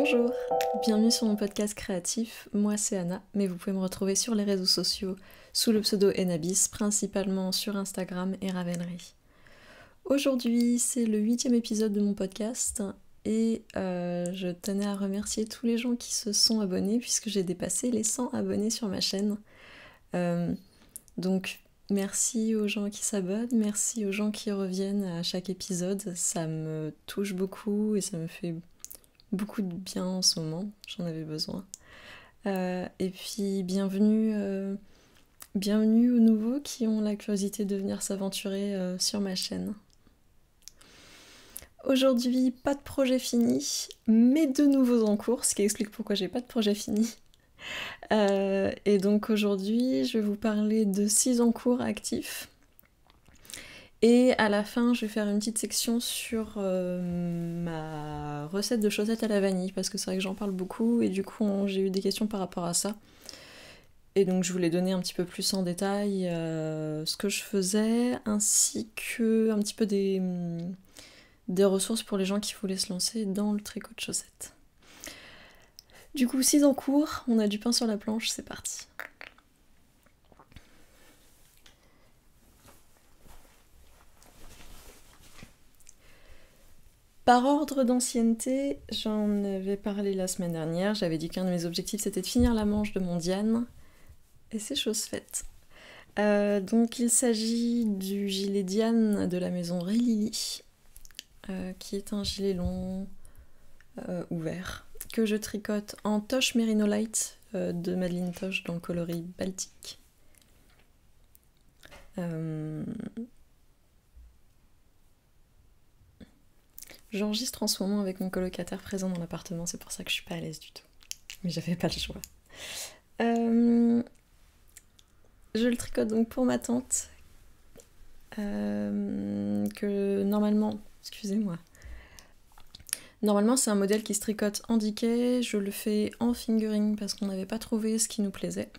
Bonjour, bienvenue sur mon podcast créatif, moi c'est Anna, mais vous pouvez me retrouver sur les réseaux sociaux sous le pseudo Enabis, principalement sur Instagram et Ravelry. Aujourd'hui c'est le 8e épisode de mon podcast et je tenais à remercier tous les gens qui se sont abonnés puisque j'ai dépassé les 100 abonnés sur ma chaîne. Donc merci aux gens qui s'abonnent, merci aux gens qui reviennent à chaque épisode, ça me touche beaucoup et ça me fait beaucoup de bien en ce moment, j'en avais besoin. Et puis bienvenue aux nouveaux qui ont la curiosité de venir s'aventurer sur ma chaîne. Aujourd'hui, pas de projet fini, mais de nouveaux en cours, ce qui explique pourquoi j'ai pas de projet fini. Et donc aujourd'hui, je vais vous parler de 6 en cours actifs. Et à la fin, je vais faire une petite section sur ma recette de chaussettes à la vanille, parce que c'est vrai que j'en parle beaucoup, et du coup j'ai eu des questions par rapport à ça. Et donc je voulais donner un petit peu plus en détail ce que je faisais, ainsi que un petit peu des ressources pour les gens qui voulaient se lancer dans le tricot de chaussettes. Du coup, 6 en cours, on a du pain sur la planche, c'est parti. Par ordre d'ancienneté, j'en avais parlé la semaine dernière, j'avais dit qu'un de mes objectifs c'était de finir la manche de mon Diane, et c'est chose faite. Donc il s'agit du gilet Diane de la maison Ray Lily, qui est un gilet long ouvert, que je tricote en Toche Merino Light de Madeleine Toche dans le coloris Baltique. J'enregistre en ce moment avec mon colocataire présent dans l'appartement, c'est pour ça que je suis pas à l'aise du tout. Mais j'avais pas le choix. Je le tricote donc pour ma tante, que normalement, normalement c'est un modèle qui se tricote en decay, je le fais en fingering parce qu'on n'avait pas trouvé ce qui nous plaisait.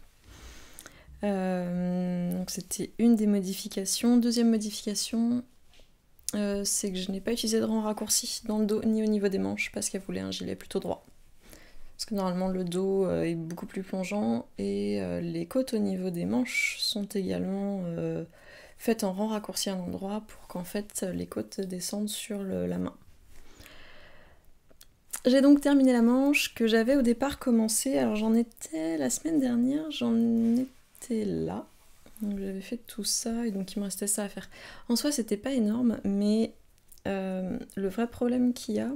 Donc c'était une des modifications. Deuxième modification, c'est que je n'ai pas utilisé de rang raccourci dans le dos ni au niveau des manches parce qu'elle voulait un gilet plutôt droit. Parce que normalement le dos est beaucoup plus plongeant et les côtes au niveau des manches sont également faites en rang raccourci à un endroit pour qu'en fait les côtes descendent sur la main. J'ai donc terminé la manche que j'avais au départ commencé, alors j'en étais la semaine dernière, j'en étais là. Donc j'avais fait tout ça et donc il me restait ça à faire. En soi c'était pas énorme mais le vrai problème qu'il y a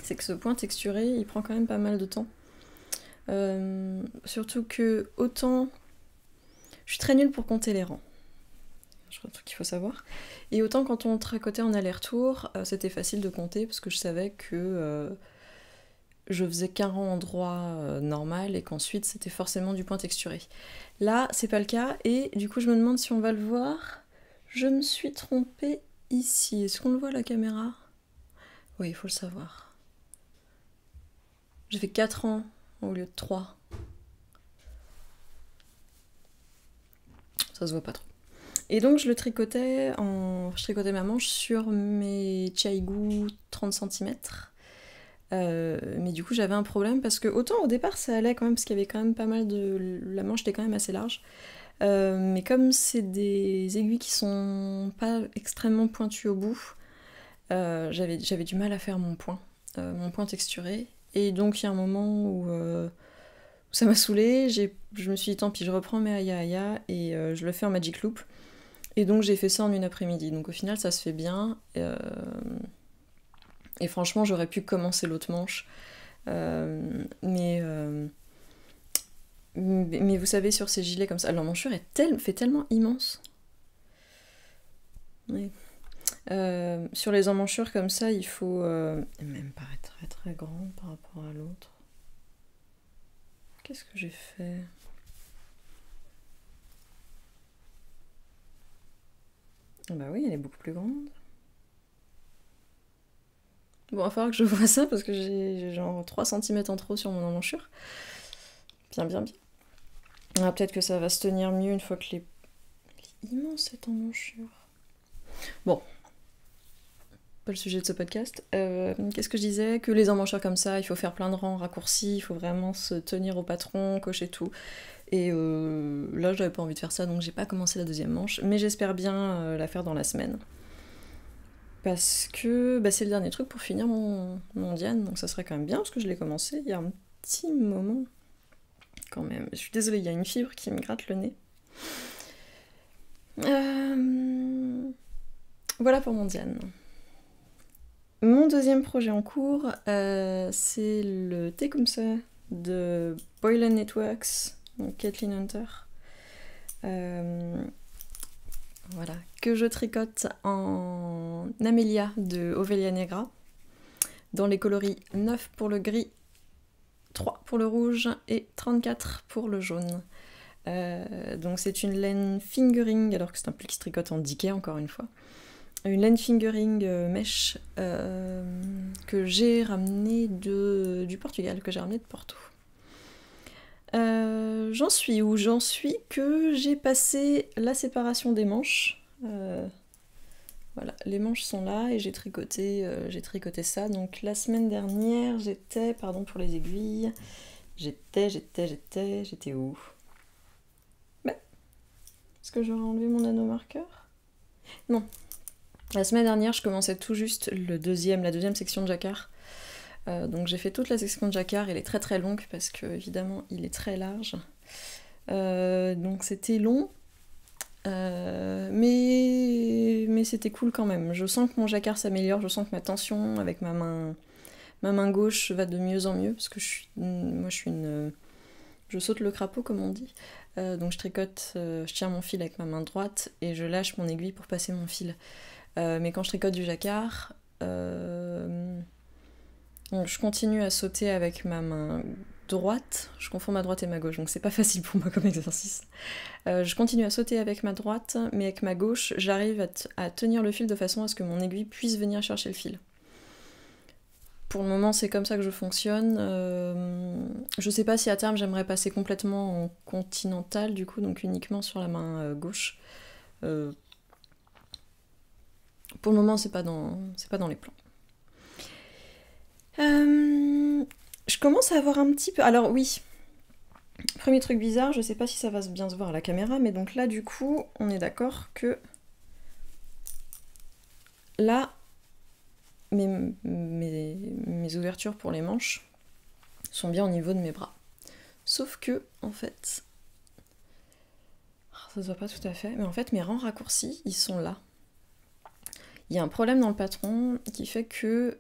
c'est que ce point texturé il prend quand même pas mal de temps. Surtout que autant je suis très nulle pour compter les rangs. Je crois qu'il faut savoir. Et autant quand on tricotait en aller-retour, c'était facile de compter parce que je savais que je faisais qu'un rang en droit normal et qu'ensuite c'était forcément du point texturé. Là, c'est pas le cas et du coup je me demande si on va le voir. Je me suis trompée ici. Est-ce qu'on le voit à la caméra? Oui, il faut le savoir. J'ai fait 4 rangs au lieu de 3. Ça se voit pas trop. Et donc je tricotais ma manche sur mes Chiaigou 30 cm. Mais du coup j'avais un problème parce que autant au départ ça allait quand même parce qu'il y avait quand même pas mal de... La manche était quand même assez large. Mais comme c'est des aiguilles qui sont pas extrêmement pointues au bout, j'avais du mal à faire mon point texturé. Et donc il y a un moment où ça m'a saoulée, je me suis dit tant pis je reprends mes aya et je le fais en Magic Loop. Et donc j'ai fait ça en une après-midi. Donc au final ça se fait bien. Et franchement j'aurais pu commencer l'autre manche. Mais vous savez sur ces gilets comme ça, l'emmanchure fait tellement immense. Oui. Sur les emmanchures comme ça il faut même paraître très très grande par rapport à l'autre. Qu'est-ce que j'ai fait ? Bah oui, elle est beaucoup plus grande. Bon, il va falloir que je vois ça parce que j'ai genre 3 cm en trop sur mon emmanchure. Bien. Ah, peut-être que ça va se tenir mieux une fois que les... Elle est immense cette emmanchure. Bon. pas le sujet de ce podcast. Qu'est-ce que je disais? Que les emmancheurs comme ça, il faut faire plein de rangs raccourcis, il faut vraiment se tenir au patron, cocher tout. Et là, j'avais pas envie de faire ça, donc j'ai pas commencé la deuxième manche, mais j'espère bien la faire dans la semaine. Parce que c'est le dernier truc pour finir mon Diane, donc ça serait quand même bien, parce que je l'ai commencé il y a un petit moment, quand même. Je suis désolée, il y a une fibre qui me gratte le nez. Voilà pour mon Diane. Mon deuxième projet en cours, c'est le Tecumseh de Boylan Networks, donc Kathleen Hunter. Voilà, que je tricote en Amelia de Ovelia Negra, dans les coloris 9 pour le gris, 3 pour le rouge et 34 pour le jaune. Donc c'est une laine fingering, alors que c'est un pull qui se tricote en diquet encore une fois. Une laine fingering mèche que j'ai ramené du Portugal, que j'ai ramené de Porto. J'en suis où? J'en suis que j'ai passé la séparation des manches. Voilà, les manches sont là et j'ai tricoté ça. Donc la semaine dernière, j'étais, pardon pour les aiguilles, j'étais où? Est-ce que j'aurais enlevé mon nanomarqueur? Non. La semaine dernière, je commençais tout juste la deuxième section de jacquard. Donc j'ai fait toute la section de jacquard, elle est très très longue parce que évidemment il est très large. Donc c'était long, mais c'était cool quand même. Je sens que mon jacquard s'améliore, je sens que ma tension avec ma main gauche va de mieux en mieux parce que je saute le crapaud comme on dit. Donc je tricote, je tiens mon fil avec ma main droite et je lâche mon aiguille pour passer mon fil. Mais quand je tricote du jacquard, je continue à sauter avec ma main droite, je confonds ma droite et ma gauche, donc c'est pas facile pour moi comme exercice. Je continue à sauter avec ma droite, mais avec ma gauche, j'arrive à tenir le fil de façon à ce que mon aiguille puisse venir chercher le fil. Pour le moment, c'est comme ça que je fonctionne. Je sais pas si à terme j'aimerais passer complètement en continental, du coup, donc uniquement sur la main gauche. Pour le moment, c'est pas dans les plans. Je commence à avoir un petit peu... Alors oui, premier truc bizarre, je sais pas si ça va bien se voir à la caméra, mais donc là du coup, on est d'accord que... Là, mes ouvertures pour les manches sont bien au niveau de mes bras. Sauf que, en fait... Ça se voit pas tout à fait, mais en fait mes rangs raccourcis, ils sont là. Il y a un problème dans le patron qui fait que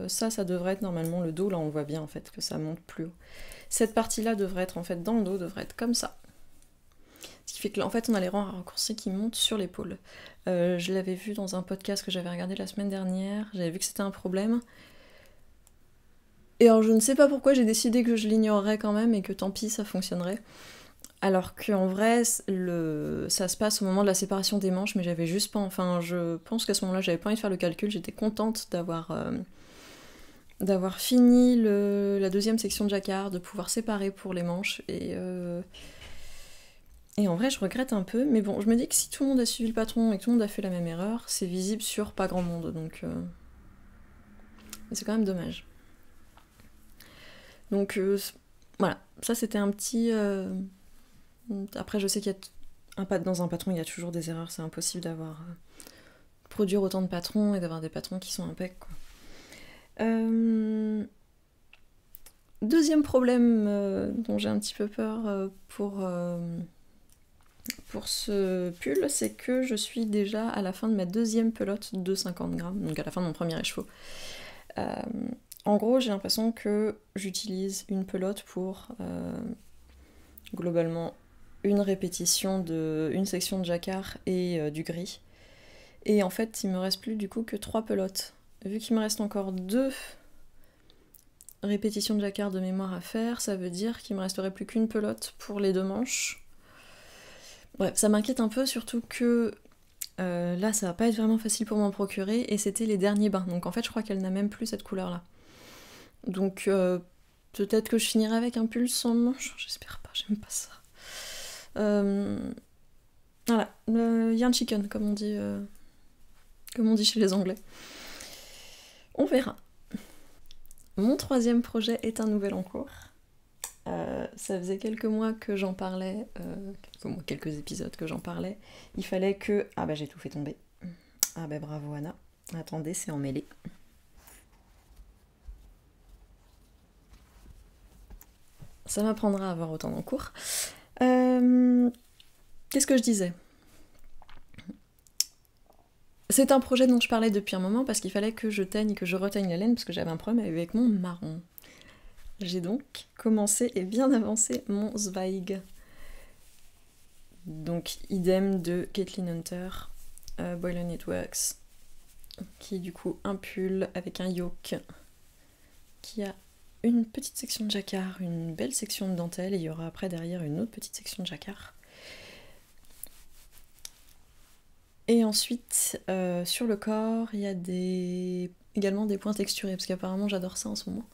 ça devrait être normalement le dos, là on voit bien en fait que ça monte plus haut. Cette partie-là devrait être en fait dans le dos, devrait être comme ça. Ce qui fait que en fait on a les rangs raccourcis qui montent sur l'épaule. Je l'avais vu dans un podcast que j'avais regardé la semaine dernière, j'avais vu que c'était un problème. Et alors je ne sais pas pourquoi j'ai décidé que je l'ignorerais quand même et que tant pis ça fonctionnerait. Alors qu'en vrai, ça se passe au moment de la séparation des manches, mais j'avais juste pas... Enfin, je pense qu'à ce moment-là, j'avais pas envie de faire le calcul, j'étais contente d'avoir fini la deuxième section de jacquard, de pouvoir séparer pour les manches, et en vrai, je regrette un peu, mais bon, je me dis que si tout le monde a suivi le patron et que tout le monde a fait la même erreur, c'est visible sur pas grand monde, donc... Mais c'est quand même dommage. Donc, voilà, ça c'était un petit... Après, je sais qu'il y a dans un patron, il y a toujours des erreurs, c'est impossible produire autant de patrons et d'avoir des patrons qui sont impecs, quoi. Deuxième problème dont j'ai un petit peu peur pour ce pull, c'est que je suis déjà à la fin de ma deuxième pelote de 50 grammes, donc à la fin de mon premier écheveau. En gros, j'ai l'impression que j'utilise une pelote pour globalement une répétition une section de jacquard et du gris. Et en fait, il me reste plus du coup que 3 pelotes. Vu qu'il me reste encore 2 répétitions de jacquard de mémoire à faire, ça veut dire qu'il me resterait plus qu'une pelote pour les 2 manches. Bref, ça m'inquiète un peu, surtout que là, ça va pas être vraiment facile pour m'en procurer, et c'était les derniers bains. Donc en fait, je crois qu'elle n'a même plus cette couleur-là. Donc peut-être que je finirai avec un pull sans manche, j'espère pas, j'aime pas ça. Voilà, yarn chicken, comme on dit chez les Anglais. On verra. Mon troisième projet est un nouvel en cours. Ça faisait quelques mois que j'en parlais, quelques épisodes que j'en parlais. Il fallait que... Ah bah j'ai tout fait tomber. Ah bah bravo Anna. Attendez, c'est emmêlé. Ça m'apprendra à avoir autant d'en cours. Qu'est-ce que je disais ? C'est un projet dont je parlais depuis un moment parce qu'il fallait que je teigne et que je reteigne la laine parce que j'avais un problème avec mon marron. J'ai donc commencé et bien avancé mon Zweig. Donc idem de Caitlin Hunter, Boiler Knitworks, qui est du coup un pull avec un yoke qui a une petite section de jacquard, une belle section de dentelle et il y aura après derrière une autre petite section de jacquard. Et ensuite, sur le corps, il y a également des points texturés, parce qu'apparemment j'adore ça en ce moment.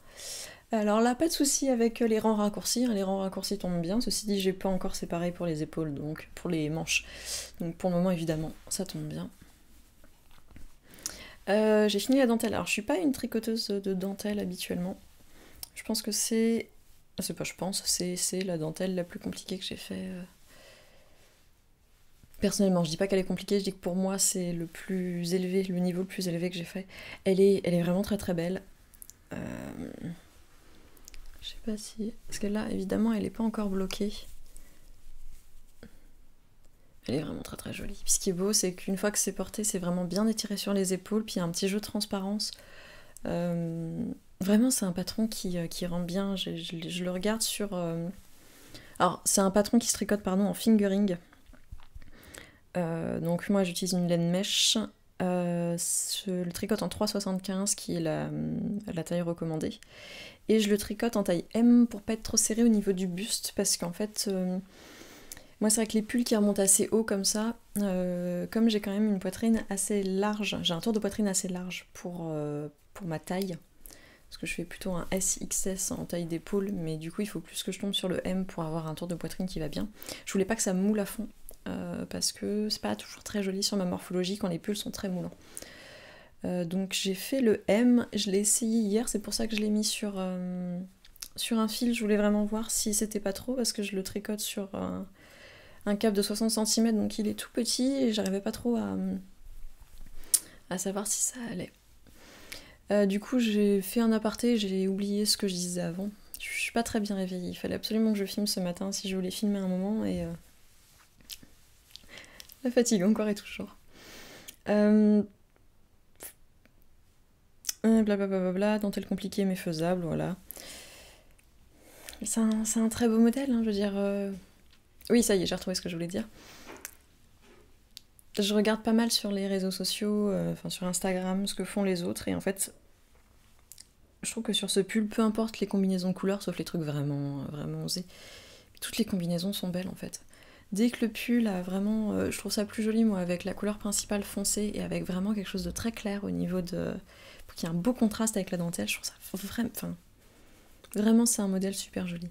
Alors là, pas de souci avec les rangs raccourcis, les rangs raccourcis tombent bien, ceci dit, j'ai pas encore séparé pour les épaules, donc pour les manches. Donc pour le moment, évidemment, ça tombe bien. J'ai fini la dentelle, alors je suis pas une tricoteuse de dentelle habituellement. Je pense que c'est la dentelle la plus compliquée que j'ai fait. Personnellement, je dis pas qu'elle est compliquée, je dis que pour moi c'est le plus élevé, le niveau le plus élevé que j'ai fait. Elle est vraiment très très belle. Je sais pas si... Parce que là, évidemment, elle est pas encore bloquée. Elle est vraiment très très jolie. Puis ce qui est beau, c'est qu'une fois que c'est porté, c'est vraiment bien étiré sur les épaules, puis il y a un petit jeu de transparence. Vraiment, c'est un patron qui rend bien. Je le regarde sur... Alors, c'est un patron qui se tricote, en fingering. Donc moi, j'utilise une laine mèche. Je le tricote en 3,75 qui est la taille recommandée. Et je le tricote en taille M pour pas être trop serré au niveau du buste parce qu'en fait, moi c'est vrai que les pulls qui remontent assez haut comme ça, comme j'ai quand même une poitrine assez large, j'ai un tour de poitrine assez large pour ma taille, parce que je fais plutôt un SXS en taille d'épaule, mais du coup il faut plus que je tombe sur le M pour avoir un tour de poitrine qui va bien. Je voulais pas que ça moule à fond, parce que c'est pas toujours très joli sur ma morphologie quand les pulls sont très moulants. Donc j'ai fait le M, je l'ai essayé hier, c'est pour ça que je l'ai mis sur un fil, je voulais vraiment voir si c'était pas trop, parce que je le tricote sur un cap de 60 cm, donc il est tout petit, et j'arrivais pas trop à savoir si ça allait. Du coup j'ai fait un aparté, j'ai oublié ce que je disais avant, je suis pas très bien réveillée, il fallait absolument que je filme ce matin si je voulais filmer un moment, et la fatigue encore et toujours. Blablabla, dentelle compliquée mais faisable, voilà. C'est un très beau modèle, hein, je veux dire. Oui, ça y est, j'ai retrouvé ce que je voulais dire. Je regarde pas mal sur les réseaux sociaux, sur Instagram, ce que font les autres, et en fait, je trouve que sur ce pull, peu importe les combinaisons de couleurs, sauf les trucs vraiment, vraiment osés, toutes les combinaisons sont belles en fait. Dès que le pull a vraiment... je trouve ça plus joli, moi, avec la couleur principale foncée et avec vraiment quelque chose de très clair au niveau de... Pour qu'il y ait un beau contraste avec la dentelle, je trouve ça vraiment... Vraiment, c'est un modèle super joli.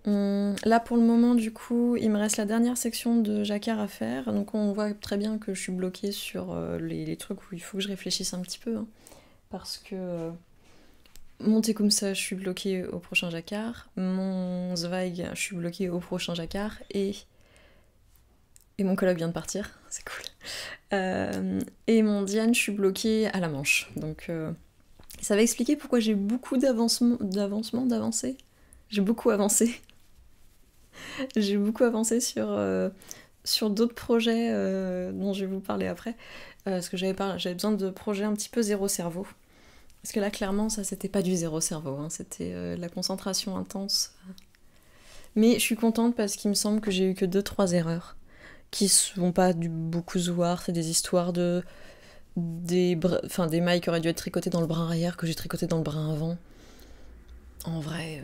Là, pour le moment, du coup, il me reste la dernière section de jacquard à faire. Donc on voit très bien que je suis bloquée sur les trucs où il faut que je réfléchisse un petit peu. Hein, parce que... Monté comme ça, je suis bloquée au prochain jacquard. Mon Zweig, je suis bloquée au prochain jacquard. Et mon coloc vient de partir, c'est cool. Et mon Diane, je suis bloquée à la manche. Donc ça va expliquer pourquoi j'ai beaucoup d'avancées. J'ai beaucoup avancé. J'ai beaucoup avancé sur d'autres projets dont je vais vous parler après. Parce que j'avais besoin de projets un petit peu zéro cerveau. Parce que là, clairement, ça, c'était pas du zéro cerveau, hein, c'était la concentration intense. Mais je suis contente parce qu'il me semble que j'ai eu que 2-3 erreurs, qui sont pas du beaucoup zouard, c'est des histoires des mailles qui auraient dû être tricotées dans le brin arrière, que j'ai tricoté dans le brin avant. En vrai,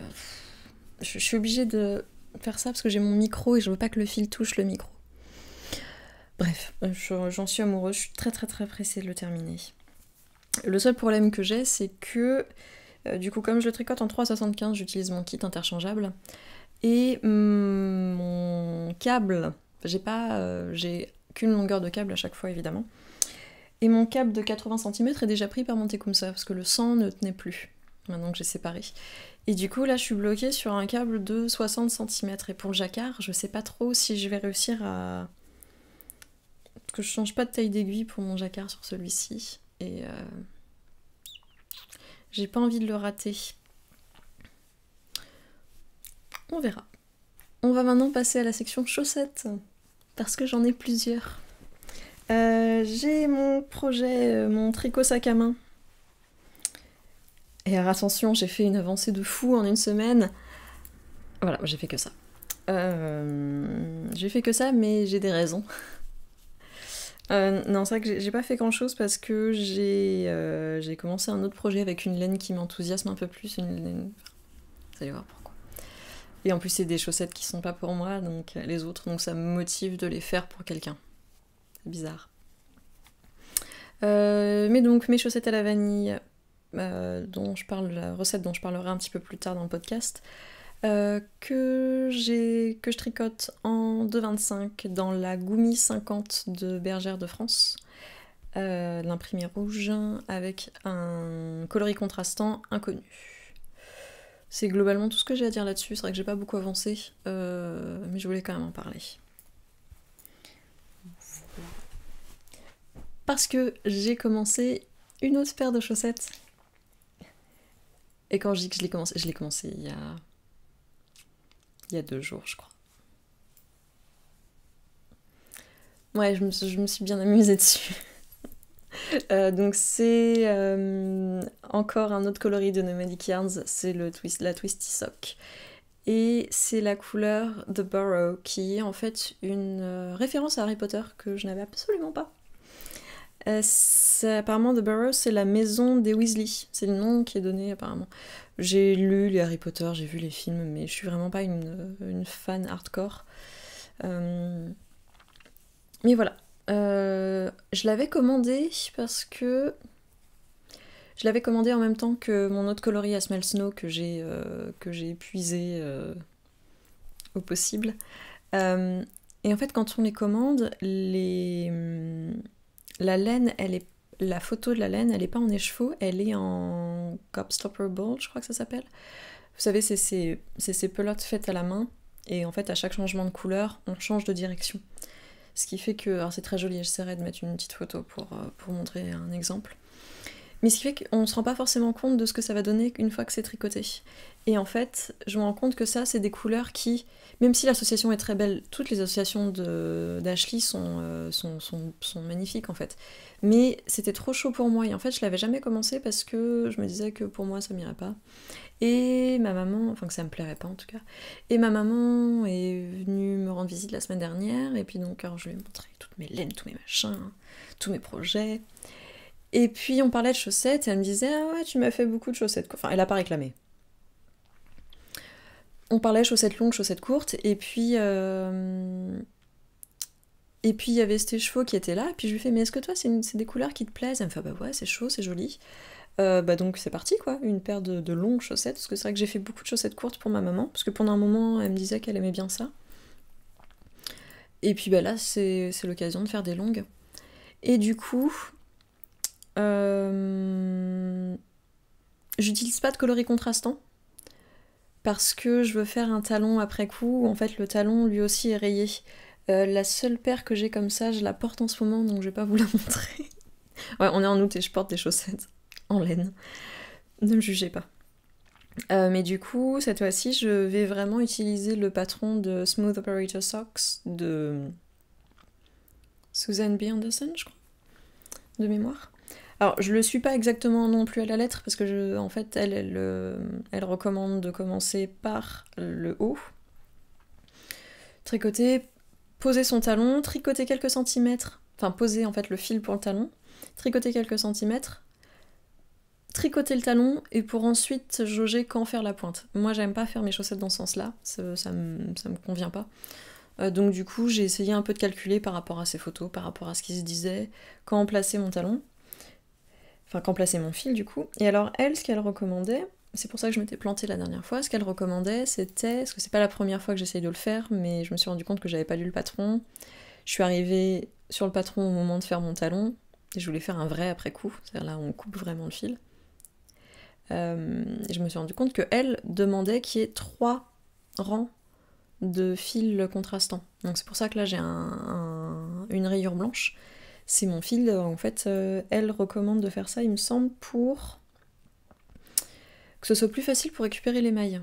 je suis obligée de faire ça parce que j'ai mon micro et je veux pas que le fil touche le micro. Bref, j'en suis amoureuse, je suis très très très pressée de le terminer. Le seul problème que j'ai, c'est que, du coup, comme je le tricote en 3,75, j'utilise mon kit interchangeable. Et mon câble, j'ai qu'une longueur de câble à chaque fois, évidemment. Et mon câble de 80 cm est déjà pris par mon Tecumseh, parce que le 100 ne tenait plus, maintenant que j'ai séparé. Et du coup, là, je suis bloquée sur un câble de 60 cm. Et pour le jacquard, je sais pas trop si je vais réussir à... Parce que je change pas de taille d'aiguille pour mon jacquard sur celui-ci. Et j'ai pas envie de le rater. On verra. On va maintenant passer à la section chaussettes, parce que j'en ai plusieurs. J'ai mon projet, mon tricot sac à main. Et alors attention, j'ai fait une avancée de fou en une semaine. Voilà, j'ai fait que ça. J'ai fait que ça, mais j'ai des raisons. Non, c'est vrai que j'ai pas fait grand chose parce que j'ai commencé un autre projet avec une laine qui m'enthousiasme un peu plus. Une laine... Vous allez voir pourquoi. Et en plus, c'est des chaussettes qui sont pas pour moi, donc les autres, donc ça me motive de les faire pour quelqu'un. C'est bizarre. Mais donc, mes chaussettes à la vanille, dont je parle, la recette dont je parlerai un petit peu plus tard dans le podcast, que je tricote en 2,25 dans la Goumi 50 de Bergère de France, l'imprimé rouge avec un coloris contrastant inconnu. C'est globalement tout ce que j'ai à dire là-dessus. C'est vrai que j'ai pas beaucoup avancé, mais je voulais quand même en parler. Parce que j'ai commencé une autre paire de chaussettes. Et quand je dis que je l'ai commencé il y a 2 jours, je crois. Ouais, je me suis bien amusée dessus. Donc c'est encore un autre coloris de Nomadic Yarns, c'est la Twisty Sock. Et c'est la couleur The Burrow, qui est en fait une référence à Harry Potter que je n'avais absolument pas. Apparemment, The Burrow, c'est la maison des Weasley. C'est le nom qui est donné, apparemment. J'ai lu les Harry Potter, j'ai vu les films, mais je suis vraiment pas une fan hardcore. Mais voilà. Je l'avais commandé parce que... Je l'avais commandé en même temps que mon autre coloris à Smell Snow que j'ai épuisé au possible. Et en fait, quand on les commande, la laine, la photo de la laine, elle est pas en écheveau, elle est en Gobstopper Ball, je crois que ça s'appelle. Vous savez, c'est ces pelotes faites à la main, et en fait, à chaque changement de couleur, on change de direction. Ce qui fait que... Alors c'est très joli, j'essaierai de mettre une petite photo pour montrer un exemple. Mais ce qui fait qu'on se rend pas forcément compte de ce que ça va donner une fois que c'est tricoté. Et en fait, je me rends compte que ça, c'est des couleurs qui, même si l'association est très belle, toutes les associations d'Ashley sont magnifiques en fait. Mais c'était trop chaud pour moi, et en fait, je l'avais jamais commencé parce que je me disais que pour moi, ça m'irait pas. Et ma maman, enfin que ça me plairait pas en tout cas, et ma maman est venue me rendre visite la semaine dernière, et puis donc alors je lui ai montré toutes mes laines, tous mes machins, tous mes projets. Et puis on parlait de chaussettes, et elle me disait « Ah ouais, tu m'as fait beaucoup de chaussettes. » Enfin, elle a pas réclamé. On parlait chaussettes longues, chaussettes courtes, et puis il y avait ces chevaux qui étaient là, et puis je lui fais « Mais est-ce que toi, c'est des couleurs qui te plaisent ?» Elle me fait « Bah ouais, c'est chaud, c'est joli. » Bah donc c'est parti quoi, une paire de longues chaussettes, parce que c'est vrai que j'ai fait beaucoup de chaussettes courtes pour ma maman, parce que pendant un moment, elle me disait qu'elle aimait bien ça. Et puis bah là, c'est l'occasion de faire des longues. Et du coup... j'utilise pas de coloris contrastant parce que je veux faire un talon après coup où en fait le talon lui aussi est rayé. La seule paire que j'ai comme ça, je la porte en ce moment, donc je vais pas vous la montrer. Ouais, on est en août et je porte des chaussettes en laine. Ne me jugez pas. Mais du coup, cette fois-ci, je vais vraiment utiliser le patron de Smooth Operator Socks de Susan B. Anderson, je crois, de mémoire. Alors, je le suis pas exactement non plus à la lettre, parce que en fait, elle recommande de commencer par le haut. Tricoter, poser son talon, tricoter quelques centimètres, enfin poser en fait le fil pour le talon, tricoter quelques centimètres, tricoter le talon, et pour ensuite jauger quand faire la pointe. Moi, j'aime pas faire mes chaussettes dans ce sens-là, ça me convient pas. Donc du coup, j'ai essayé un peu de calculer par rapport à ces photos, par rapport à ce qui se disait, quand placer mon talon. Enfin, quand placer mon fil du coup. Et alors elle, ce qu'elle recommandait, c'est pour ça que je m'étais plantée la dernière fois, ce qu'elle recommandait c'était, parce que c'est pas la première fois que j'essaye de le faire, mais je me suis rendu compte que j'avais pas lu le patron. Je suis arrivée sur le patron au moment de faire mon talon, Et je voulais faire un vrai après coup, c'est-à-dire là on coupe vraiment le fil. Je me suis rendu compte que elle demandait qu'il y ait 3 rangs de fils contrastants. Donc c'est pour ça que là j'ai une rayure blanche. C'est mon fil, en fait, elle recommande de faire ça, il me semble, pour que ce soit plus facile pour récupérer les mailles.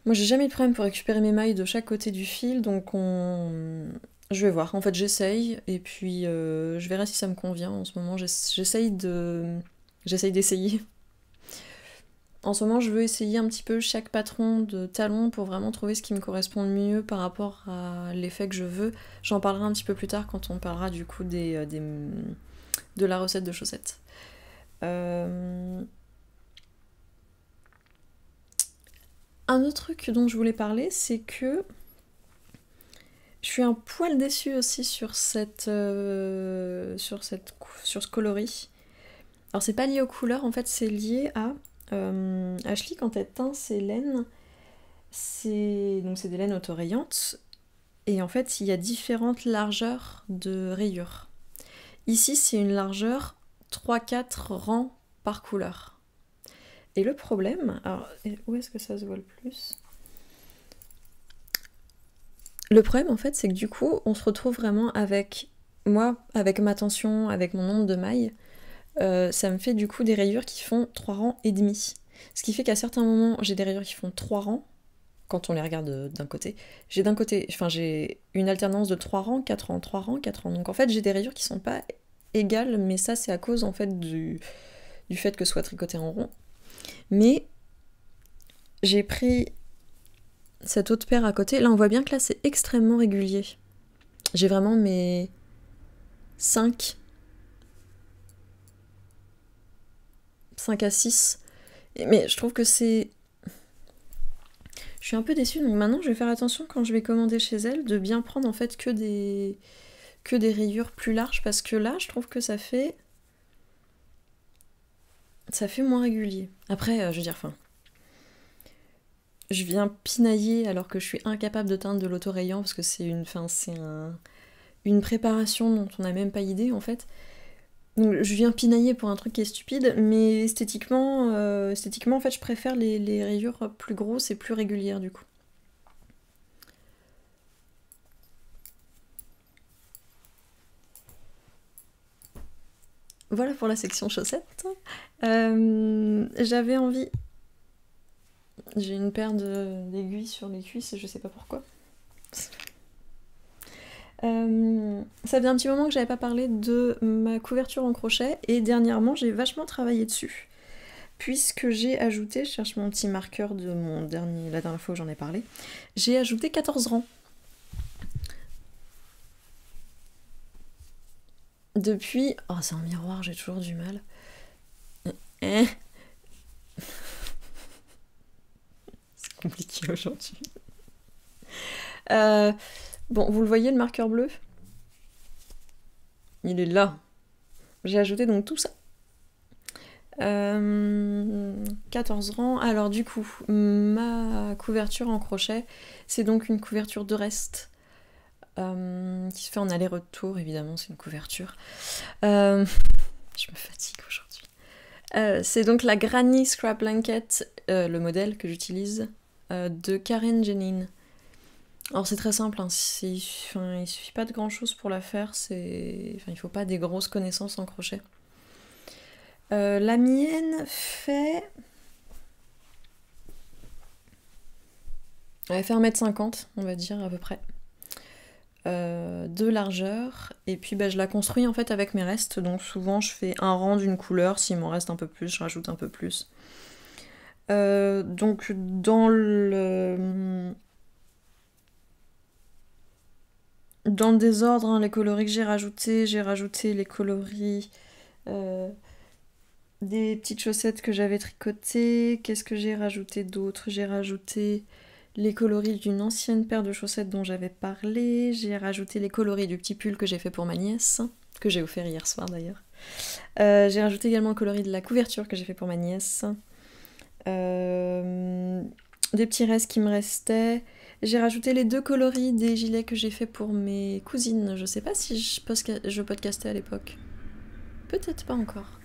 Moi j'ai jamais eu de problème pour récupérer mes mailles de chaque côté du fil, donc je vais voir. En fait j'essaye, et puis je verrai si ça me convient. En ce moment j'essaye d'essayer. En ce moment, je veux essayer un petit peu chaque patron de talon pour vraiment trouver ce qui me correspond le mieux par rapport à l'effet que je veux. J'en parlerai un petit peu plus tard quand on parlera du coup de la recette de chaussettes. Un autre truc dont je voulais parler, c'est que je suis un poil déçue aussi sur ce coloris. Alors c'est pas lié aux couleurs, en fait c'est lié à Ashley, quand elle teint ses laines, c'est des laines autorayantes, et en fait il y a différentes largeurs de rayures. Ici c'est une largeur 3-4 rangs par couleur. Et le problème, alors où est-ce que ça se voit le plus ? Le problème en fait c'est que du coup on se retrouve vraiment avec moi, avec ma tension, avec mon nombre de mailles, ça me fait du coup des rayures qui font 3 rangs et demi. Ce qui fait qu'à certains moments, j'ai des rayures qui font 3 rangs, quand on les regarde d'un côté. J'ai une alternance de 3 rangs, 4 rangs, 3 rangs, 4 rangs. Donc en fait, j'ai des rayures qui sont pas égales, mais ça, c'est à cause en fait du fait que ce soit tricoté en rond. Mais j'ai pris cette autre paire à côté. Là, on voit bien que là, c'est extrêmement régulier. J'ai vraiment mes 5 à 6. Mais je trouve que c'est... Je suis un peu déçue, donc maintenant je vais faire attention quand je vais commander chez elle de bien prendre en fait que des rayures plus larges, parce que là je trouve que ça fait moins régulier. Après, je veux dire, je viens pinailler alors que je suis incapable de teindre de l'autorayant parce que c'est une préparation dont on n'a même pas idée en fait. Donc je viens pinailler pour un truc qui est stupide, mais esthétiquement en fait je préfère les rayures plus grosses et plus régulières du coup. Voilà pour la section chaussettes. J'avais envie... J'ai une paire d'aiguilles sur les cuisses et je sais pas pourquoi. Ça faisait un petit moment que j'avais pas parlé de ma couverture en crochet et dernièrement j'ai vachement travaillé dessus. Puisque j'ai ajouté, je cherche mon petit marqueur de la dernière fois où j'en ai parlé, j'ai ajouté 14 rangs. Depuis... Oh, c'est un miroir, j'ai toujours du mal. C'est compliqué aujourd'hui. Bon, vous le voyez, le marqueur bleu ? Il est là. J'ai ajouté donc tout ça. 14 rangs. Alors du coup, ma couverture en crochet, c'est donc une couverture de reste. Qui se fait en aller-retour, évidemment, c'est une couverture. Je me fatigue aujourd'hui. C'est donc la Granny Scrap Blanket, le modèle que j'utilise, de Karen Jenin. Alors c'est très simple, hein. Il suffit pas de grand chose pour la faire, il faut pas des grosses connaissances en crochet. La mienne fait... Elle fait 1m50, on va dire, à peu près. De largeur, et puis je la construis en fait avec mes restes, donc souvent je fais un rang d'une couleur, s'il m'en reste un peu plus, je rajoute un peu plus. Donc dans le désordre, hein, les coloris que j'ai rajouté les coloris des petites chaussettes que j'avais tricotées. Qu'est-ce que j'ai rajouté d'autre ? J'ai rajouté les coloris d'une ancienne paire de chaussettes dont j'avais parlé. J'ai rajouté les coloris du petit pull que j'ai fait pour ma nièce, que j'ai offert hier soir d'ailleurs. J'ai rajouté également le coloris de la couverture que j'ai fait pour ma nièce. Des petits restes qui me restaient. J'ai rajouté les 2 coloris des gilets que j'ai fait pour mes cousines. Je sais pas si je podcastais à l'époque. Peut-être pas encore.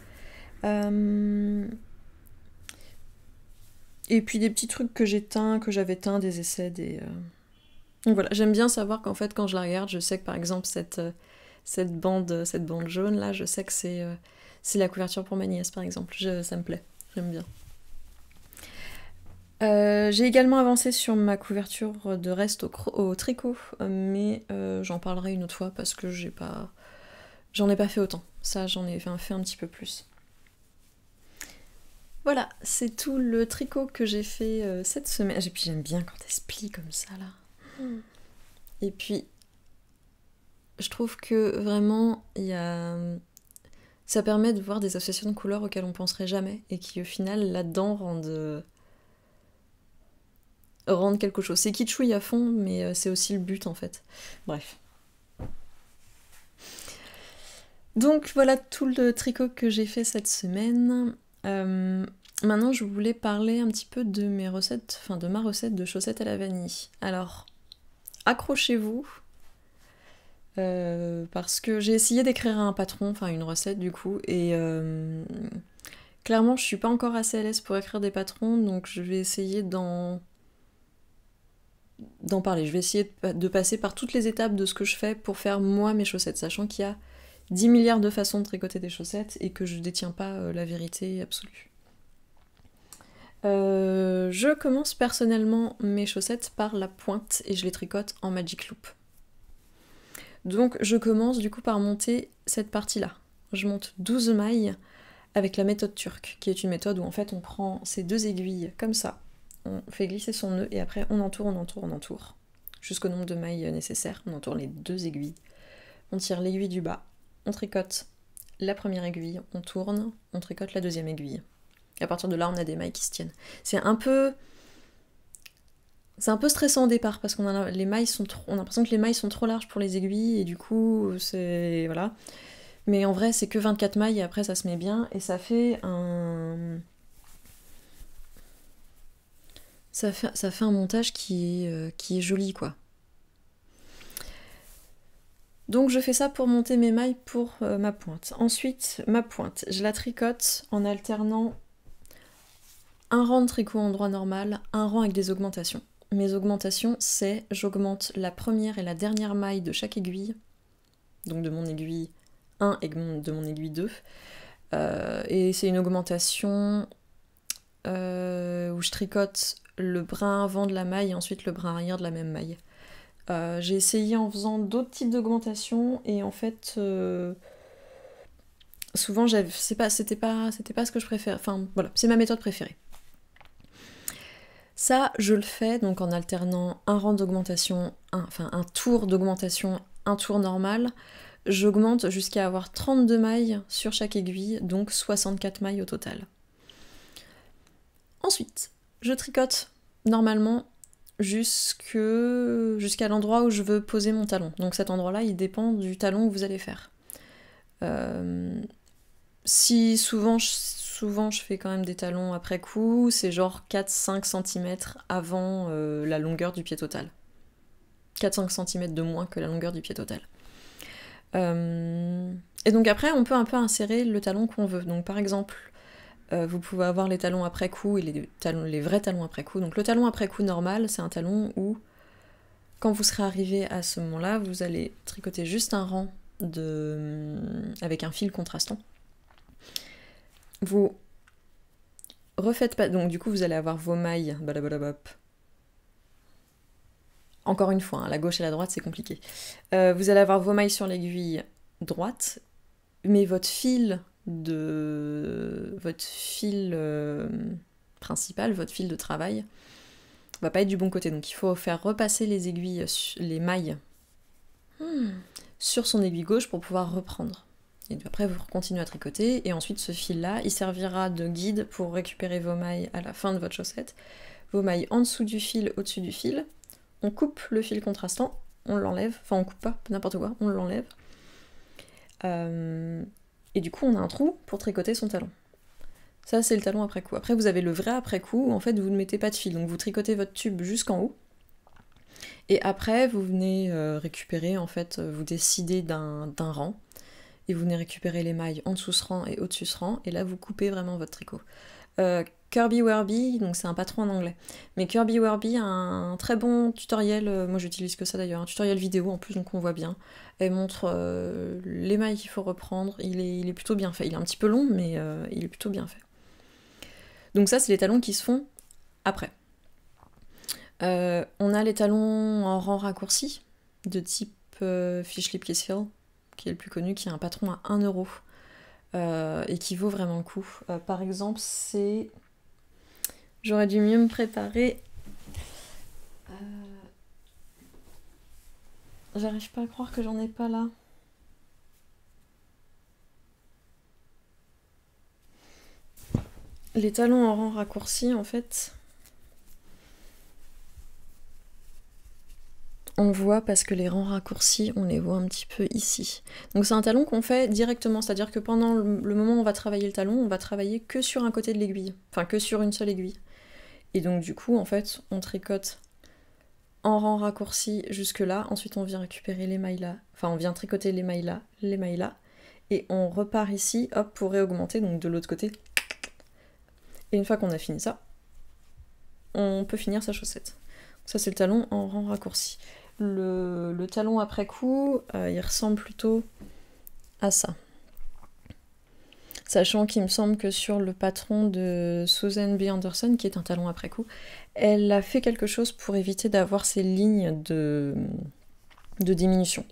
Et puis des petits trucs que j'avais teints, des essais, Donc voilà, j'aime bien savoir qu'en fait, quand je la regarde, je sais que par exemple, cette bande jaune là, je sais que c'est la couverture pour ma nièce par exemple. Ça me plaît, j'aime bien. J'ai également avancé sur ma couverture de reste au tricot, mais j'en parlerai une autre fois parce que j'en ai pas fait autant. Ça, j'en ai fait un petit peu plus. Voilà, c'est tout le tricot que j'ai fait cette semaine. Et puis j'aime bien quand elle se plie comme ça là. Et puis, je trouve que vraiment, ça permet de voir des associations de couleurs auxquelles on penserait jamais et qui au final là-dedans rendent quelque chose. C'est kitschouille à fond, mais c'est aussi le but en fait. Bref. Donc voilà tout le tricot que j'ai fait cette semaine. Maintenant, je voulais parler un petit peu de ma recette de chaussettes à la vanille. Alors, accrochez-vous, parce que j'ai essayé d'écrire un patron, enfin une recette du coup, et clairement, je suis pas encore assez à l'aise pour écrire des patrons, donc je vais essayer d'en parler. Je vais essayer de passer par toutes les étapes de ce que je fais pour faire moi mes chaussettes, sachant qu'il y a 10 milliards de façons de tricoter des chaussettes et que je détiens pas la vérité absolue. Je commence personnellement mes chaussettes par la pointe et je les tricote en Magic Loop. Donc je commence du coup par monter cette partie-là. Je monte 12 mailles avec la méthode turque, qui est une méthode où en fait on prend ces 2 aiguilles comme ça, on fait glisser son nœud et après on entoure, jusqu'au nombre de mailles nécessaires, on entoure les 2 aiguilles, on tire l'aiguille du bas, on tricote la première aiguille, on tourne, on tricote la deuxième aiguille. Et à partir de là, on a des mailles qui se tiennent. C'est un peu stressant au départ parce qu'on a l'impression que les mailles sont trop larges pour les aiguilles et du coup, c'est voilà. Mais en vrai, c'est que 24 mailles et après ça se met bien et ça fait un montage qui est joli quoi. Donc je fais ça pour monter mes mailles pour ma pointe. Ensuite, ma pointe, je la tricote en alternant un rang de tricot en droit normal, un rang avec des augmentations. Mes augmentations, c'est j'augmente la première et la dernière maille de chaque aiguille, donc de mon aiguille 1 et de mon aiguille 2. Et c'est une augmentation où je tricote le brin avant de la maille et ensuite le brin arrière de la même maille. J'ai essayé en faisant d'autres types d'augmentations et en fait souvent c'était pas ce que je préfère. Enfin voilà, c'est ma méthode préférée. Ça, je le fais donc en alternant un rang d'augmentation, un tour d'augmentation, un tour normal. J'augmente jusqu'à avoir 32 mailles sur chaque aiguille, donc 64 mailles au total. Ensuite, je tricote normalement jusqu'à l'endroit où je veux poser mon talon. Donc cet endroit-là, il dépend du talon que vous allez faire. Si souvent je fais quand même des talons après coup, c'est genre 4-5 cm avant la longueur du pied total. 4-5 cm de moins que la longueur du pied total. Et donc après, on peut un peu insérer le talon qu'on veut. Donc par exemple, vous pouvez avoir les talons après coup et les vrais talons après coup. Donc le talon après coup normal, c'est un talon où, quand vous serez arrivé à ce moment-là, vous allez tricoter juste un rang avec un fil contrastant. Vous refaites pas... Donc du coup, vous allez avoir vos mailles... Balabalabop. Encore une fois, hein, la gauche et la droite, c'est compliqué. Vous allez avoir vos mailles sur l'aiguille droite, mais votre fil principal, votre fil de travail, va pas être du bon côté. Donc il faut faire repasser les mailles sur son aiguille gauche pour pouvoir reprendre. Et après, vous continuez à tricoter, et ensuite ce fil-là, il servira de guide pour récupérer vos mailles à la fin de votre chaussette. Vos mailles en dessous du fil, au-dessus du fil. On coupe le fil contrastant, on l'enlève, enfin on coupe pas, n'importe quoi, on l'enlève. Et du coup, on a un trou pour tricoter son talon. Ça, c'est le talon après coup. Après, vous avez le vrai après coup, où en fait, vous ne mettez pas de fil. Donc vous tricotez votre tube jusqu'en haut. Et après, vous venez récupérer, en fait, vous décidez d'un rang, et vous venez récupérer les mailles en dessous ce rang et au-dessus ce rang, et là vous coupez vraiment votre tricot. Kirby Werby, donc c'est un patron en anglais, mais Kirby Werby a un très bon tutoriel, moi j'utilise que ça d'ailleurs, un tutoriel vidéo en plus, donc on voit bien. Elle montre les mailles qu'il faut reprendre, il est plutôt bien fait. Il est un petit peu long, mais il est plutôt bien fait. Donc ça, c'est les talons qui se font après. On a les talons en rang raccourci, de type Fish Lip Kiss Heel, qui est le plus connu, qui a un patron à 1€, et qui vaut vraiment le coup. Par exemple, c'est... J'aurais dû mieux me préparer. J'arrive pas à croire que j'en ai pas là. Les talons en rang raccourci, en fait, on voit parce que les rangs raccourcis, on les voit un petit peu ici. Donc c'est un talon qu'on fait directement, c'est-à-dire que pendant le moment où on va travailler le talon, on va travailler que sur un côté de l'aiguille, enfin que sur une seule aiguille. Et donc du coup, en fait, on tricote en rang raccourci jusque là, ensuite on vient récupérer les mailles là, enfin on vient tricoter les mailles là, et on repart ici, hop, pour réaugmenter, donc de l'autre côté. Et une fois qu'on a fini ça, on peut finir sa chaussette. Ça c'est le talon en rang raccourci. Le talon après coup, il ressemble plutôt à ça. Sachant qu'il me semble que sur le patron de Susan B. Anderson, qui est un talon après coup, elle a fait quelque chose pour éviter d'avoir ces lignes de diminution.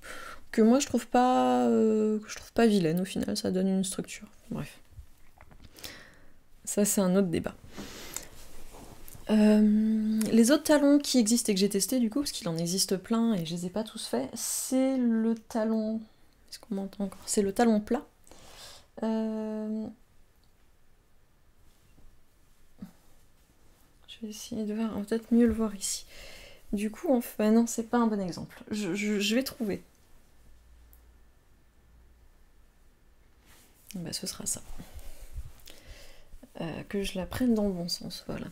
Que moi je trouve pas vilaine au final, ça donne une structure. Bref. Ça c'est un autre débat. Les autres talons qui existent et que j'ai testé du coup, parce qu'il en existe plein et je les ai pas tous faits, c'est le talon... Est-ce qu'on m'entend encore ? C'est le talon plat. Je vais essayer de voir, on va peut-être mieux le voir ici. Du coup, en fait, non, c'est pas un bon exemple. Je vais trouver. Bah, ce sera ça. Que je la prenne dans le bon sens, voilà.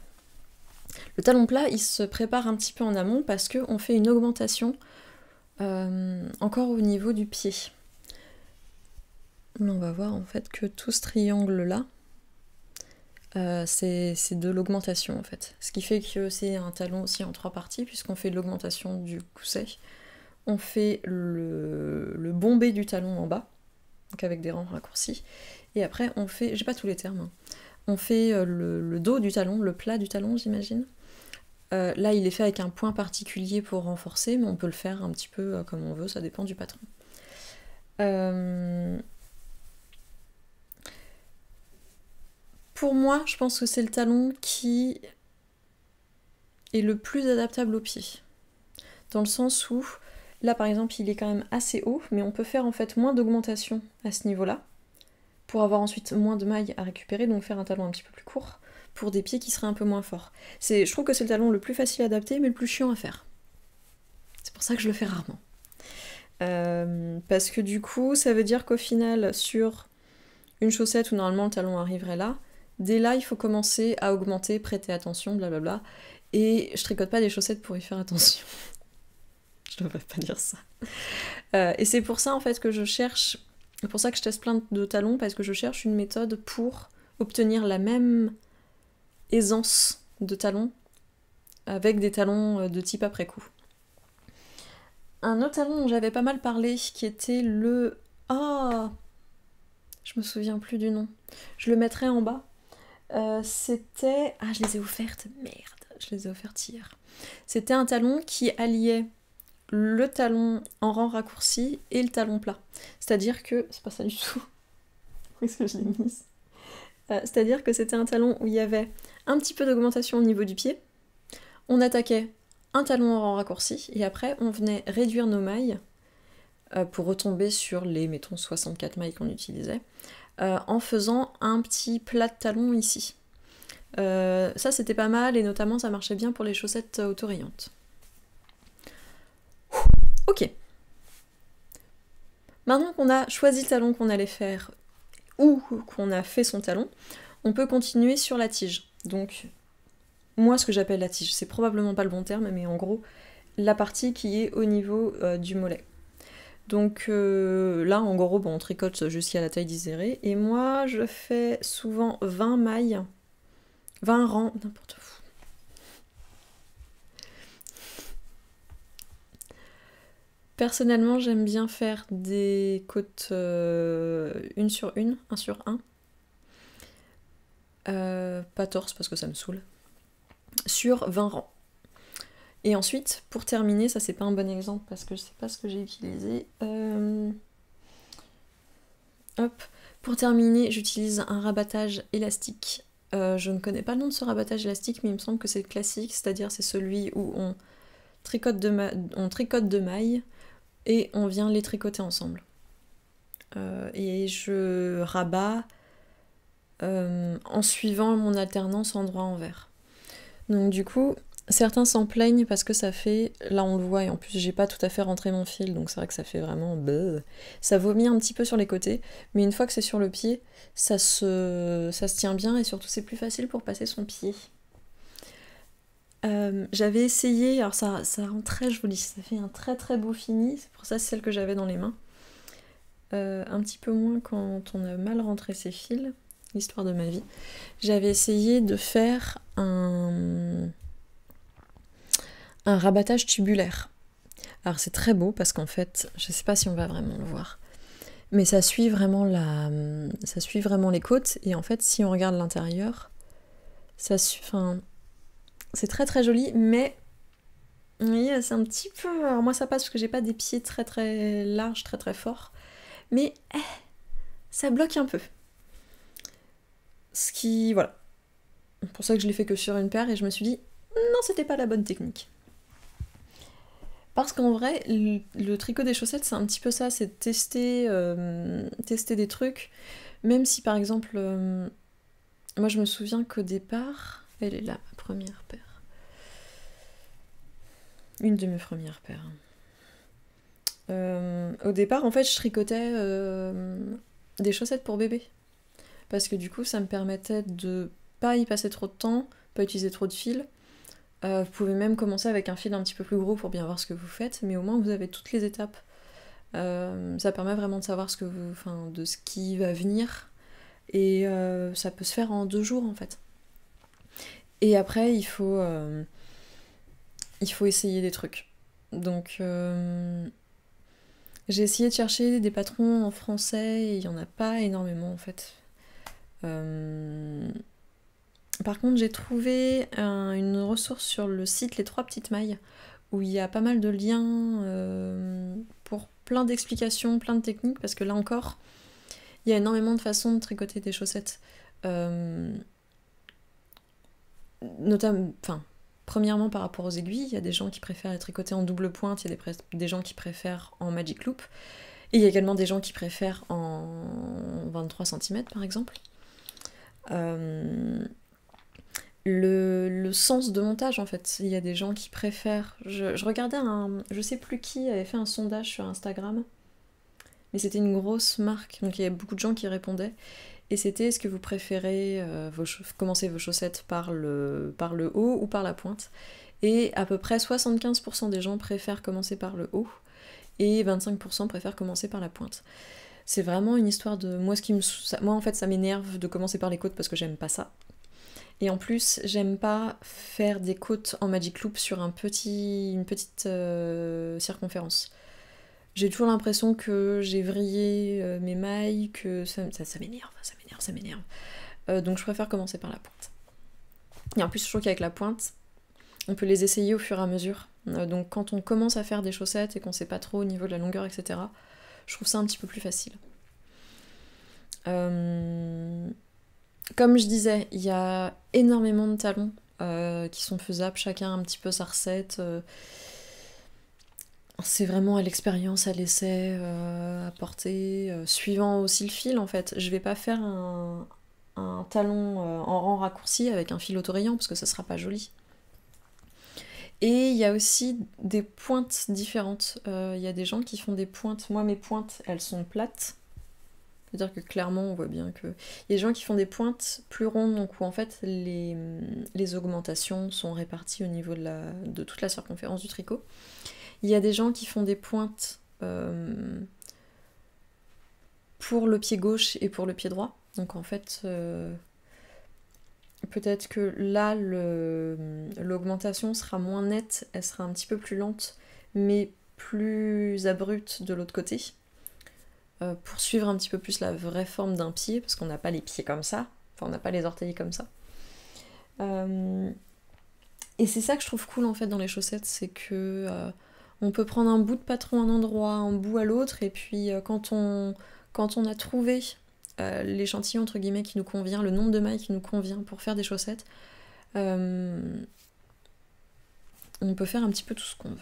Le talon plat, il se prépare un petit peu en amont parce qu'on fait une augmentation encore au niveau du pied. Là, on va voir en fait que tout ce triangle-là, c'est de l'augmentation en fait. Ce qui fait que c'est un talon aussi en 3 parties, puisqu'on fait de l'augmentation du gousset. On fait le bombé du talon en bas, donc avec des rangs raccourcis. Et après, on fait, j'ai pas tous les termes, hein. On fait le dos du talon, le plat du talon, j'imagine. Là, il est fait avec un point particulier pour renforcer, mais on peut le faire un petit peu comme on veut, ça dépend du patron. Pour moi, je pense que c'est le talon qui est le plus adaptable au pied. Dans le sens où, là par exemple, il est quand même assez haut, mais on peut faire en fait moins d'augmentation à ce niveau-là, pour avoir ensuite moins de mailles à récupérer, donc faire un talon un petit peu plus court, pour des pieds qui seraient un peu moins forts. Je trouve que c'est le talon le plus facile à adapter, mais le plus chiant à faire. C'est pour ça que je le fais rarement. Parce que du coup, ça veut dire qu'au final, sur une chaussette où normalement le talon arriverait là, dès là, il faut commencer à augmenter, prêter attention, blablabla. Et je tricote pas des chaussettes pour y faire attention. Je devrais pas dire ça. Et c'est pour ça en fait que je cherche, c'est pour ça que je teste plein de talons, parce que je cherche une méthode pour obtenir la même aisance de talons avec des talons de type après coup. Un autre talon dont j'avais pas mal parlé, qui était le... Ah, je me souviens plus du nom. Je le mettrai en bas. C'était... Ah, je les ai offertes. Merde, je les ai offertes hier. C'était un talon qui alliait le talon en rang raccourci et le talon plat. C'est-à-dire que... C'est pas ça du tout. Où est-ce que je l'ai mise ? C'est-à-dire que c'était un talon où il y avait un petit peu d'augmentation au niveau du pied. On attaquait un talon en rang raccourci et après on venait réduire nos mailles pour retomber sur les, mettons, 64 mailles qu'on utilisait, en faisant un petit plat de talon ici. Ça c'était pas mal et notamment ça marchait bien pour les chaussettes autorayantes. Ok. Maintenant qu'on a choisi le talon qu'on allait faire ou qu'on a fait son talon, on peut continuer sur la tige. Donc, moi ce que j'appelle la tige, c'est probablement pas le bon terme, mais en gros, la partie qui est au niveau du mollet. Donc là, en gros, bon, on tricote jusqu'à la taille désirée. Et moi, je fais souvent 20 mailles, 20 rangs, n'importe où. Personnellement, j'aime bien faire des côtes 1 sur 1, 1 sur 1. Pas torse parce que ça me saoule. Sur 20 rangs. Et ensuite, pour terminer, ça c'est pas un bon exemple parce que je sais pas ce que j'ai utilisé. Hop. Pour terminer, j'utilise un rabattage élastique. Je ne connais pas le nom de ce rabattage élastique, mais il me semble que c'est le classique, c'est-à-dire c'est celui où on tricote deux mailles et on vient les tricoter ensemble. Et je rabats en suivant mon alternance endroit-envers. Donc du coup, certains s'en plaignent parce que ça fait, là on le voit, et en plus j'ai pas tout à fait rentré mon fil, donc c'est vrai que ça fait vraiment ça vomit un petit peu sur les côtés, mais une fois que c'est sur le pied, ça se tient bien et surtout c'est plus facile pour passer son pied. J'avais essayé, alors ça rend très joli, ça fait un très très beau fini, c'est pour ça c'est celle que j'avais dans les mains. Un petit peu moins quand on a mal rentré ses fils, l'histoire de ma vie. J'avais essayé de faire un rabattage tubulaire. Alors c'est très beau parce qu'en fait, je sais pas si on va vraiment le voir, mais ça suit vraiment les côtes et en fait si on regarde l'intérieur, c'est très très joli, mais oui, c'est un petit peu, alors moi ça passe parce que j'ai pas des pieds très très larges, très très forts, mais ça bloque un peu. Ce qui, voilà, c'est pour ça que je l'ai fait que sur une paire et je me suis dit non, c'était pas la bonne technique. Parce qu'en vrai, le tricot des chaussettes, c'est un petit peu ça, c'est tester des trucs. Même si par exemple, moi je me souviens qu'au départ, elle est là, ma première paire. Une de mes premières paires. Au départ, en fait, je tricotais des chaussettes pour bébé. Parce que du coup, ça me permettait de pas y passer trop de temps, pas utiliser trop de fil. Vous pouvez même commencer avec un fil un petit peu plus gros pour bien voir ce que vous faites, mais au moins vous avez toutes les étapes. Ça permet vraiment de savoir de ce qui va venir, et ça peut se faire en 2 jours en fait. Et après il faut essayer des trucs. Donc j'ai essayé de chercher des patrons en français et il n'y en a pas énormément en fait. Par contre, j'ai trouvé une ressource sur le site Les 3 petites mailles, où il y a pas mal de liens pour plein d'explications, plein de techniques, parce que là encore, il y a énormément de façons de tricoter des chaussettes. Notamment, premièrement par rapport aux aiguilles, il y a des gens qui préfèrent les tricoter en double pointe, il y a des gens qui préfèrent en magic loop, et il y a également des gens qui préfèrent en 23 cm par exemple. Le sens de montage en fait, il y a des gens qui préfèrent, je regardais je sais plus qui avait fait un sondage sur Instagram, mais c'était une grosse marque, donc il y avait beaucoup de gens qui répondaient, et c'était est-ce que vous préférez commencer vos chaussettes par le haut ou par la pointe, et à peu près 75% des gens préfèrent commencer par le haut et 25% préfèrent commencer par la pointe. C'est vraiment une histoire de moi en fait ça m'énerve de commencer par les côtes parce que j'aime pas ça. Et en plus, j'aime pas faire des côtes en magic loop sur une petite circonférence. J'ai toujours l'impression que j'ai vrillé mes mailles, que ça m'énerve. Donc je préfère commencer par la pointe. Et en plus, je trouve qu'avec la pointe, on peut les essayer au fur et à mesure. Donc quand on commence à faire des chaussettes et qu'on sait pas trop au niveau de la longueur, etc., je trouve ça un petit peu plus facile. Comme je disais, il y a énormément de talons qui sont faisables, chacun a un petit peu sa recette. C'est vraiment à l'expérience, à l'essai, à porter, suivant aussi le fil en fait. Je vais pas faire un talon en rang raccourci avec un fil autoraillant parce que ça sera pas joli. Et il y a aussi des pointes différentes. Il y a des gens qui font des pointes. Moi, mes pointes, elles sont plates. C'est-à-dire que clairement, on voit bien que... Il y a des gens qui font des pointes plus rondes, donc où en fait les augmentations sont réparties au niveau de toute la circonférence du tricot. Il y a des gens qui font des pointes pour le pied gauche et pour le pied droit. Donc en fait, peut-être que là, l'augmentation sera moins nette, elle sera un petit peu plus lente, mais plus abrupte de l'autre côté. Pour suivre un petit peu plus la vraie forme d'un pied, parce qu'on n'a pas les pieds comme ça, enfin on n'a pas les orteils comme ça. Et c'est ça que je trouve cool en fait dans les chaussettes, c'est que on peut prendre un bout de patron à un endroit, un bout à l'autre, et puis quand on a trouvé l'échantillon entre guillemets qui nous convient, le nombre de mailles qui nous convient pour faire des chaussettes, on peut faire un petit peu tout ce qu'on veut.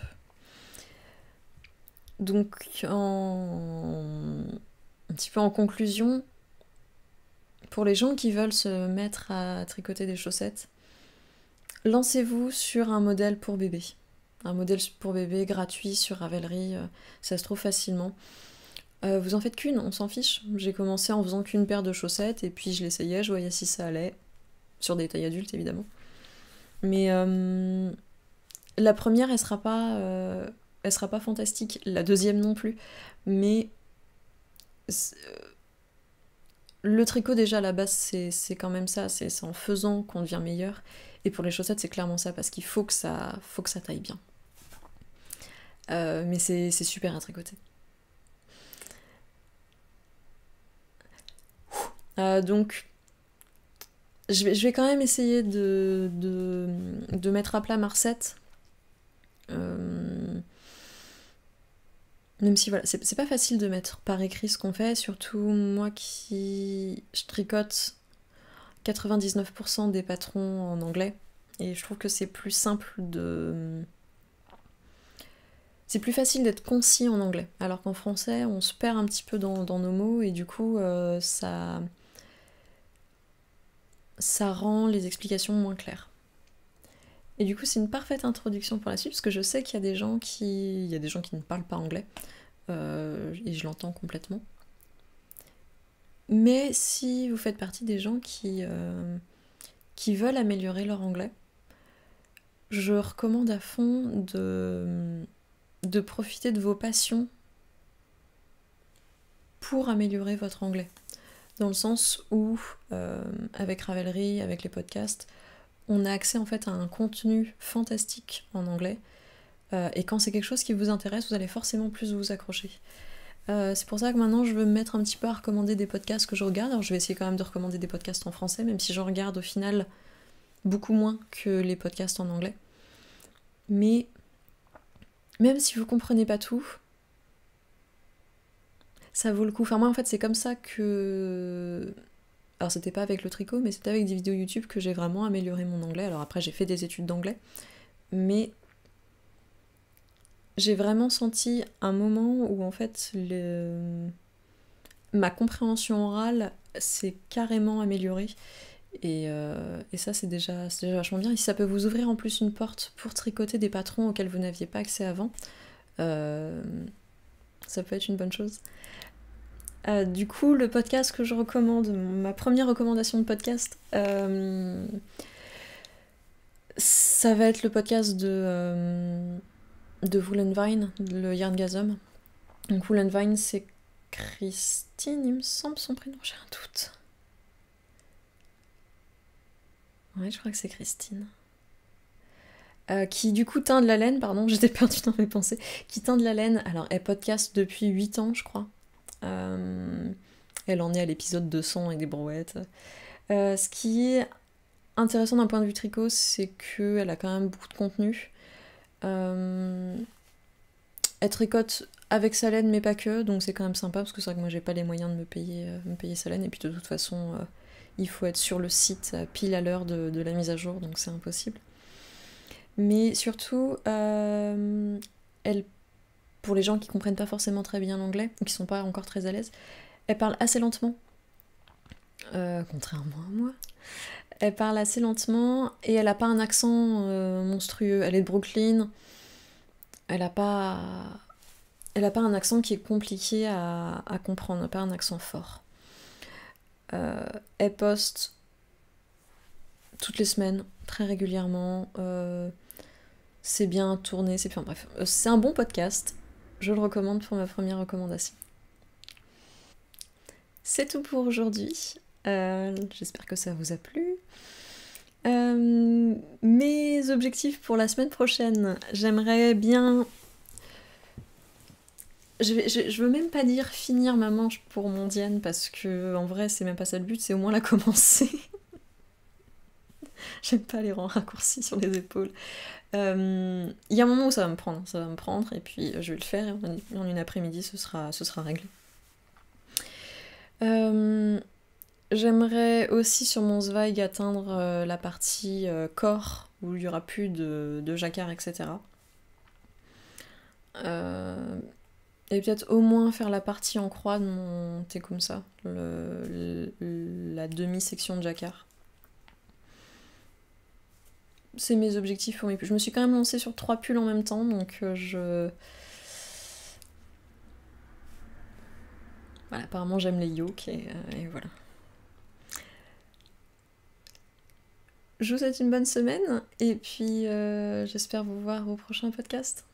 Donc, un petit peu en conclusion, pour les gens qui veulent se mettre à tricoter des chaussettes, lancez-vous sur un modèle pour bébé. Un modèle pour bébé gratuit sur Ravelry, ça se trouve facilement. Vous en faites qu'une, on s'en fiche. J'ai commencé en faisant qu'une paire de chaussettes et puis je l'essayais, je voyais si ça allait. Sur des tailles adultes évidemment. Mais la première, elle sera pas fantastique, la deuxième non plus, mais le tricot déjà à la base c'est quand même ça, c'est en faisant qu'on devient meilleur, et pour les chaussettes c'est clairement ça, parce qu'il faut que ça taille bien. Mais c'est super à tricoter. Donc je vais quand même essayer de mettre à plat ma recette. Même si voilà, c'est pas facile de mettre par écrit ce qu'on fait, surtout moi je tricote 99% des patrons en anglais, et je trouve que c'est plus simple c'est plus facile d'être concis en anglais, alors qu'en français on se perd un petit peu dans nos mots, et du coup ça rend les explications moins claires. Et du coup, c'est une parfaite introduction pour la suite, parce que je sais qu'il y a des gens qui ne parlent pas anglais, et je l'entends complètement. Mais si vous faites partie des gens qui veulent améliorer leur anglais, je recommande à fond de profiter de vos passions pour améliorer votre anglais. Dans le sens où, avec Ravelry, avec les podcasts, on a accès en fait à un contenu fantastique en anglais, et quand c'est quelque chose qui vous intéresse, vous allez forcément plus vous accrocher. C'est pour ça que maintenant je veux me mettre un petit peu à recommander des podcasts que je regarde. Alors je vais essayer quand même de recommander des podcasts en français, même si j'en regarde au final beaucoup moins que les podcasts en anglais. Mais même si vous comprenez pas tout, ça vaut le coup. Enfin moi en fait c'est comme ça que... Alors c'était pas avec le tricot, mais c'était avec des vidéos YouTube que j'ai vraiment amélioré mon anglais. Alors après j'ai fait des études d'anglais, mais j'ai vraiment senti un moment où en fait ma compréhension orale s'est carrément améliorée, et ça c'est déjà vachement bien. Et si ça peut vous ouvrir en plus une porte pour tricoter des patrons auxquels vous n'aviez pas accès avant, ça peut être une bonne chose. Du coup, le podcast que je recommande, ma première recommandation de podcast, ça va être le podcast de Woolenvine, le Yarngasm. Donc Woolenvine, c'est Christine, il me semble son prénom, j'ai un doute. Ouais, je crois que c'est Christine. Qui du coup teint de la laine, pardon, j'étais perdue dans mes pensées, qui teint de la laine. Alors elle podcast depuis 8 ans je crois. Elle en est à l'épisode 200 et des brouettes. Ce qui est intéressant d'un point de vue tricot, c'est qu'elle a quand même beaucoup de contenu. Elle tricote avec sa laine mais pas que, donc c'est quand même sympa, parce que c'est vrai que moi j'ai pas les moyens de me payer sa laine, et puis de toute façon il faut être sur le site pile à l'heure de la mise à jour, donc c'est impossible. Mais surtout, elle, pour les gens qui comprennent pas forcément très bien l'anglais, ou qui sont pas encore très à l'aise, elle parle assez lentement, contrairement à moi. Elle parle assez lentement, et elle a pas un accent monstrueux. Elle est de Brooklyn, elle a pas un accent qui est compliqué à comprendre, pas un accent fort. Elle poste toutes les semaines, très régulièrement. C'est bien tourné, c'est bien. Bref, c'est un bon podcast. Je le recommande pour ma première recommandation. C'est tout pour aujourd'hui. J'espère que ça vous a plu. Mes objectifs pour la semaine prochaine, j'aimerais bien... Je veux même pas dire finir ma manche pour mon Diane parce que en vrai c'est même pas ça le but, c'est au moins la commencer. J'aime pas les rangs raccourcis sur les épaules. Il y a un moment où ça va me prendre et puis je vais le faire et en une après-midi ce sera réglé. J'aimerais aussi sur mon Zweig atteindre la partie corps où il y aura plus de jacquard, etc. Et peut-être au moins faire la partie en croix de mon Tecumseh, la demi-section de jacquard. C'est mes objectifs pour mes pulls. Je me suis quand même lancée sur 3 pulls en même temps, donc Voilà, apparemment j'aime les yokes et voilà. Je vous souhaite une bonne semaine et puis j'espère vous voir au prochain podcast.